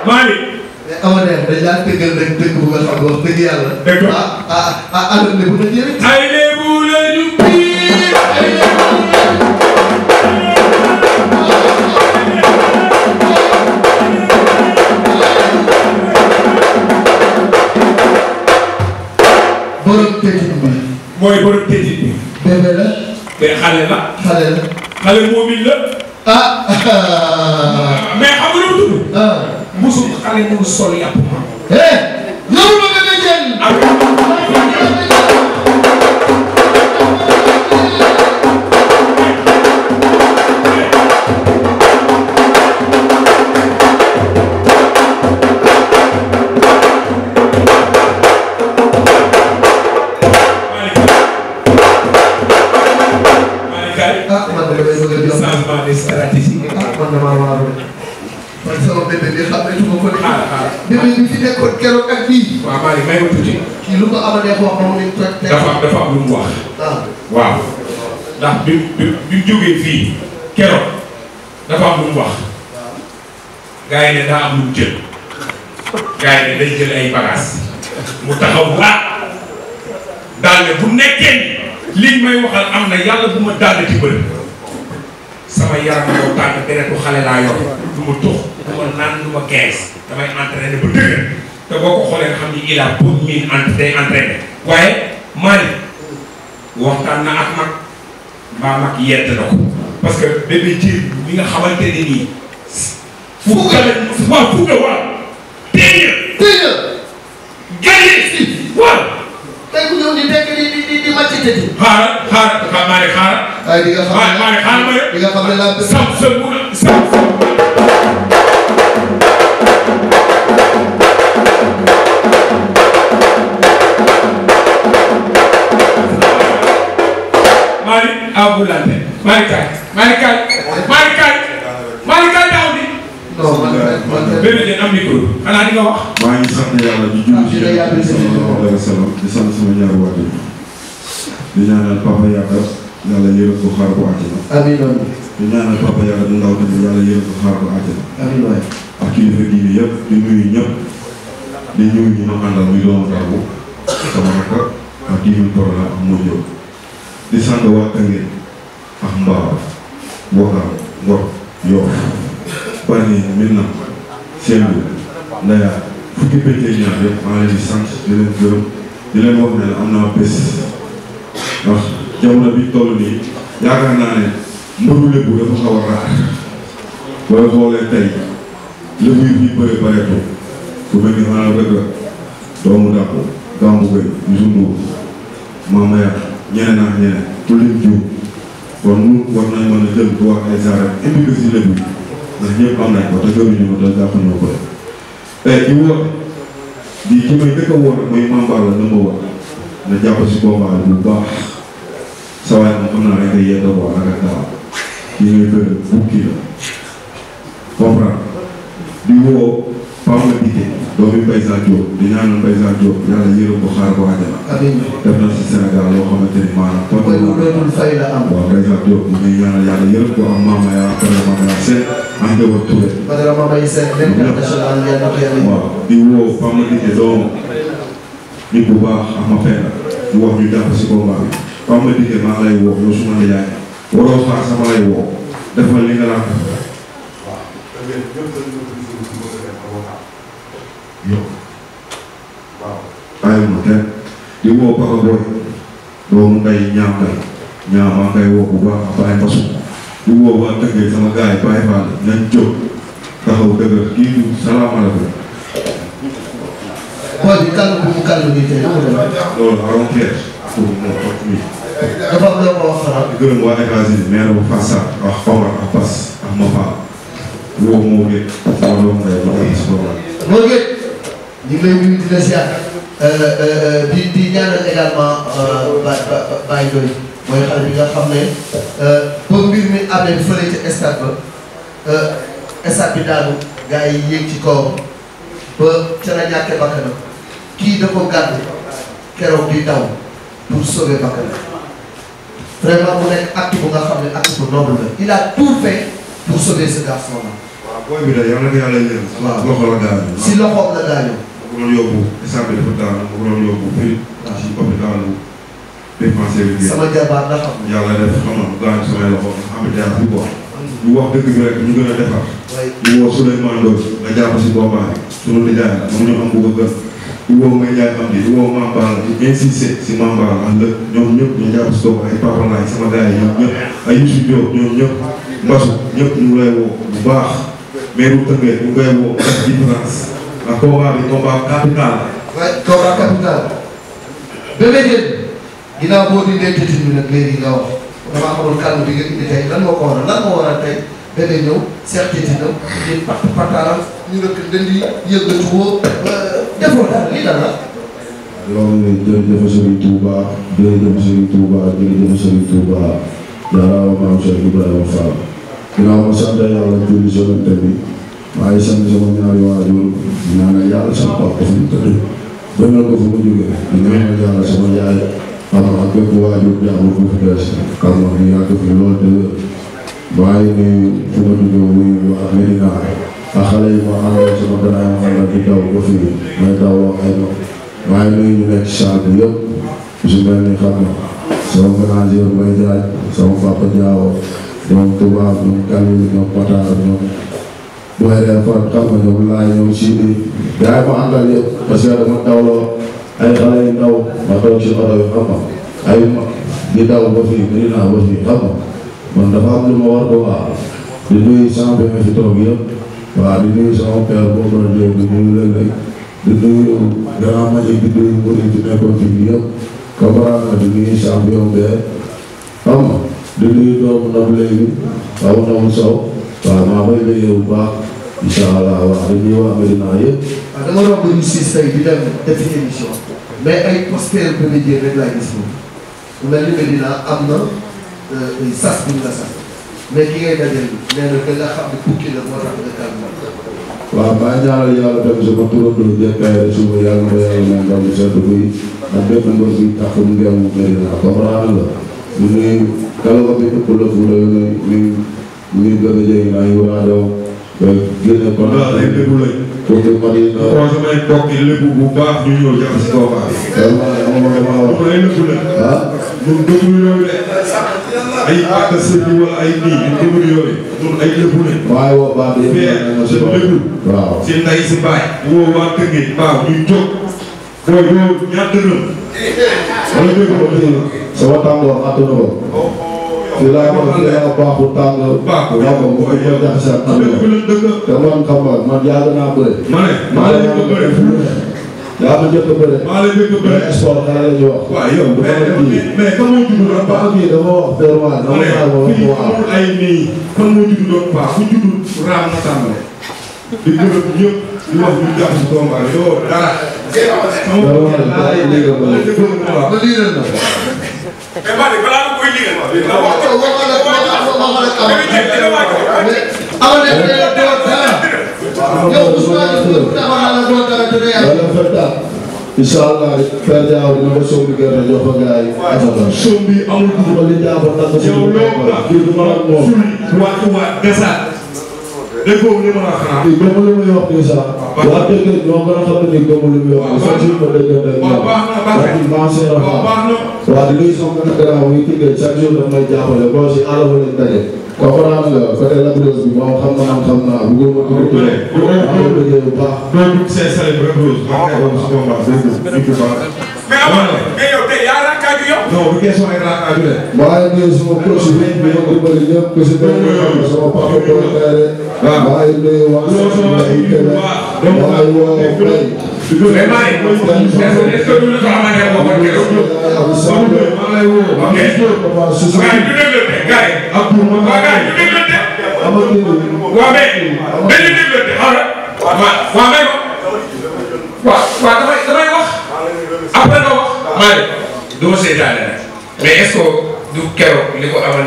Malick. mais awa neex dañ laa tëggal rek dëgg bu nga xam wax dëgg yàlla. dëgg alal lébu na jëriñ. ay lébu lañu biir ay borom tëjit bi. mooy borom tëjit bi. bébé la. mais xale la. xale la. xale moomin la. mais xam nga lu mu tudd. musul xale mu sol yàpp. yow ma bébé jën. changement de stratégie. man damaa waaru de. man sama bébé bi xam ne du ma ko de. bébé bi fi nekkoon keroog ak bii. waaw Malick may ma tuuti. kii lu ko amadee wax moom ni toj. dafa am lu mu wax. waaw ndax bi mu jógee fii keroog dafa am lu mu wax. gars yi ne daa am lu mu jël. gars yi ne day jël ay bagages. mu taxaw baax daal ne bu nekkee liñ may waxal am na yàlla bu ma daal ci bëri. sama yaram yow tànn deretu xale laa yor du ma tux du ma naan du ma gees damay entraîné ba dëgër te boo ko xoolee nga xam ni il a pour mine day entraîné waaye Malick waxtaan na ak mag mbaa mag yedd na ko parce que bébé Diène mi nga xamante ne nii fukka la waaw fukka waaw téye gagné si waaw tey ku ñëw di dekk di màcc tëti. xaaral Malick xaaral. ay di nga xam ne Malick xaaral ma di nga xam ne laa sam mun a sam Malick abulante Malick kaay taxaw di. non man bébé Diène am micro xanaa di nga wax. maa ngi sant yàlla di julli ci yàlla di sant sama ñaari waajur di ñaanal papa Yada yàlla yërëm ko xaar ko àjjana. amiin waay. di ñaanal papa Yada du ndaw tamit yàlla yërëm ko xaar ko àjjana. amiin waay. ak kilifa diine yëpp di nuyu ñëpp di nuyu ñi ma àndal muy doomu Dabo sama rakk ak kii bi Korola ak Modou di sant waa Kange ak Mbaaw Wokam Ngor Yoff Bargny Minam Sendou Ndaya fukki pété ñaar yëpp maa leen di sant di leen gërëm di leen wax ne am naa bés ndax jamono bi toll nii yaakaar naa ne mbëru lébu dafa xaw a raar booy xoolee tey lébu yi fii bëre bëreetu ku mel ni maanaam rëgg doomu Dabo Gambu Gueye Youssou Ndour Mama Yar ñeneen ak ñeneen ku lim jiw kon ñun war nañ mën a jël du wax ay saarem indi ko si lébu yi ndax ñëpp am nañ ko te gënuñu ko te jàppuñu ko tey ki woote di ki may dëkk a woote mooy membre la na ma wax na jàpp si combat bu baax sa waay moom xam naa ne day yedd ko ak dara ki ngay bëgg bukki la comprendre di woo Pamba Dike doomi Paysan Diop di ñaanal Paysan Diop yàlla yërëm ko xaar ko àjjana. amiin. def na si Sénégal loo xamante ni maanaam. mooy lu dootul fay la am. waaw Paysan Diop ñu ngi ñaanal yàlla yërëm ko am Mama Ya ak Mama Ya Sène ak Njaboot Touré. Badara Mama yi seen dem international yàlla ko yàlla. waaw di woo Pamba Dike doomu nit bu baax ak ma fenn di wax ñu jàpp si combat bi Pamba Dike maa lay woo yow suma nijaay waroo xaar sama lay woo defal li nga daan def. yow waaw bàyyi ma kenn di woo Paka Boy doomu ngay ñaam maa ngay woo bu baax a bàyyi pasu di woo waa Tëngéej sama gars yi bàyyi faal nañ jóg taxaw dëgër kii du salaamaaleykum. booy bi kàll bu mu kàll bi tey lu mu dem. loolu aroon Pierre pour moo toog nii. dafa am loo ko wax xanaa. di gërëm waa États-Unis maire bu Fassa ak Omar ak Bass ak Mapa woo moo ngi sama doom ngay ma koy si moo ngi ñu ngi lay nuyu di la ziar di ñaanal également Baye Ndoye mooy xale bi nga xam ne ba mbir mi amee fële ca stade ba stade bi daanu gars yi yéeg ci kawam ba ca la ñàkkee bakkanam kii da ko gàddu keroog di daw pour sauver bakkanam vraiment mu nekk acte bu nga xam ne acte bu noble la il a tout fait pour sauver ce garçon là booy bi de yàlla na ko yàlla yéen. waaw loxo la gaañu. si loxoom la gaañu. ma ko doon yóbbu instant bi dafa daanu ma ko doon yóbbu fii. si hôpitalu défenseur bi. sama jabaar la xam. yàlla def xam nga mu gaañu samay loxo xam nga bi quoi. ñu wax dëgg bi rek ñu gën a defar. ñu woo Souleymane Ndoye nga jàpp si combat bi. sunu nijaay la mu ñu am bu ko gën. di woo Mbaye Ndiaye am di woo Mame Balla di insister si Mame Balla ak lëkk ñoom ñëpp ñu jàpp si kooku ay Papa Laye sama gars yi ñoom ñëpp ay Youssou Diop ñoom ñëpp Mbasu ñëpp ñu lay woo bu baax mais bu tënkee ñu koy woo ak différence ndax combat bi combat capital la. waaye combat capital. Bébé Diène ginnaaw boo dindee tëtin bi nag léegi nga wax damaa xamul kàddu bi nga indi tey lan moo ko waral lan moo waral tey Bébé ñëw seet tëtinam di pataaram ñu rek dandi yëngatu woo defoo dara lii dara. loolu jërëjëf Serigne Touba jërëjëf Serigne Touba jërëjëf Serigne Touba jaaraama maam Cheikh Ibrahima Fall ginnaaw ma sant yàlla julli si Yonent bi maa ngi sant sama ñaari waajur di ñaanal yàlla sama papa fi mu tëdd gënal ko fu mu jógee di ñaanal yàlla sama yaay xam nga ak bépp waajur jàmm bu fi des xam nga ñu yàgg fi loolu de maa ngi nuyu fu ma jógee muy waa Medina ak xale yi ma àndal sama gànnaay ma àndal di daw ba fii may daw ay ma maa ngi nuyu ñu nekk ci salle bi yëpp su mel ni xam nga sama manager Mbaye Diagne sama papa Diawo ñoom tubaab ñoom Kalil ñoom Matar ñoom Boy Refane xam nga ñoom laay ñoom Sidi gars yi ma àndal yëpp parce que dama dawloo ay xale yu ndaw ma toog si oto bi xam nga ay ma di daw ba fii Medina ba fii xam nga man dafa am lu ma war ko waa di nuyu champion fi toog yëpp waaw di nuyu sama père boobu la jóg di nuyu léeg-léeg di nuyu grand Madick di nuyu mbir yi fi nekkoon fii yëpp comprendre nga di nuyu champion bee xam nga di nuyu doomu Nabou léegi waaw Nabou Sow waaw maa koy bëggee bu baax incha allah waaw di nuyu waa Medina yëpp. waaw dama romb ñu siis tey di dem defi émission mais ay posters Bébé Diène rek laa gis moom mu mel ni Medina am na sas bu ñu la sas mais ki ngay dajal nee na da nga xam ne tukki la moo tax nga kàddu waaw maa ñaanal yàlla tamit sama turandoo jekkaay suba yàlla na yàlla may ndam sedd buy ak bépp mbër bi tax mu ngeem Medina comprendre la ñu nuyu kala bi ëpp la fu la ñu Bébé Diène ay waadoo génne ko waaw ay lébu lañ. pour que Madina projet may bokk lébu bu baax ñu ñëw jàpp si combat bi. vraiment ay lébu lañ. ah ñun déglu yooyu de ay pàcc sëñ wala ay nii ñun déglu yooyu ñun ay lébu lañ. waaye woo baax de yëpp si lébu. waaw si nday si baay. woo waa Tëngéej baaw ñuy jóg. booy boo ñaar dërëm. wala dégg nga fii sama tàngoor attanu ko fii laa baaxu tàng baaxu ñoo ko bu ko jaxase ak tàngoor te man xam nga man yàgg naa bëre ma ne maa la njëkk a bëre yaa ma njëkk a bëre maa la njëkk a bëre sport xale la ñu wax waaw yow mais kan moo judd doon paa kii dafa wax permanent dama naa ko wax fii amul ay nii kan moo judd doon paa fu judd raam na tàmbale di gërëm ñëpp di wax ñu jàpp si combat bi yow dara ba liiral na. mais maa ngi balaa nga koy liggéey. incha allah Père Diaw dina ko sóobu gerte jox ko gars yi. soom bi amul dugub ba li jaaxal nag. yow loo baax kii du ma ak moom. waat desaat. déggoo li ma la xanaa. kii gëmu li muy wax nii sax. waa dëgg ñoo gën a xam ne nii gëmu li muy wax. waaw baax na waaw baax na baax na waaw di nuyu sama gën a garaaw yi kii chaque jour daf may jàppale boo si àll ba lañ daje. comprendre nga côté Lac-Rose bi moom xam na man xam naa bu góob a tudd. waaw liggéey bu baax. doo see sale bi Lac-Rose. maa ngi koy wax si combat boobu nit ku baax. mais amoon mais yow tey yaa raakaaju yow. non bu question ay raakaaju de. maa ngi nuyu sama coach bi ma dimbali ñëpp ku si bëri sama papa Boy Kayre. waaw maa ngi nuyu waa sama ay télé. maa ngi woo Mbaye. mais maa ngi est-ce que du la ko xamante ne boo ko keroog. maa lay woo. ok gars yi ñu déglante gars yi. waaw gars yi ñu déglante. waaw mais dañuy déglante xam nga. waaw may ko. waaw damay wax. après nga wax. maa ngi du ma seetaane rek mais est-ce que du keroog li ko amal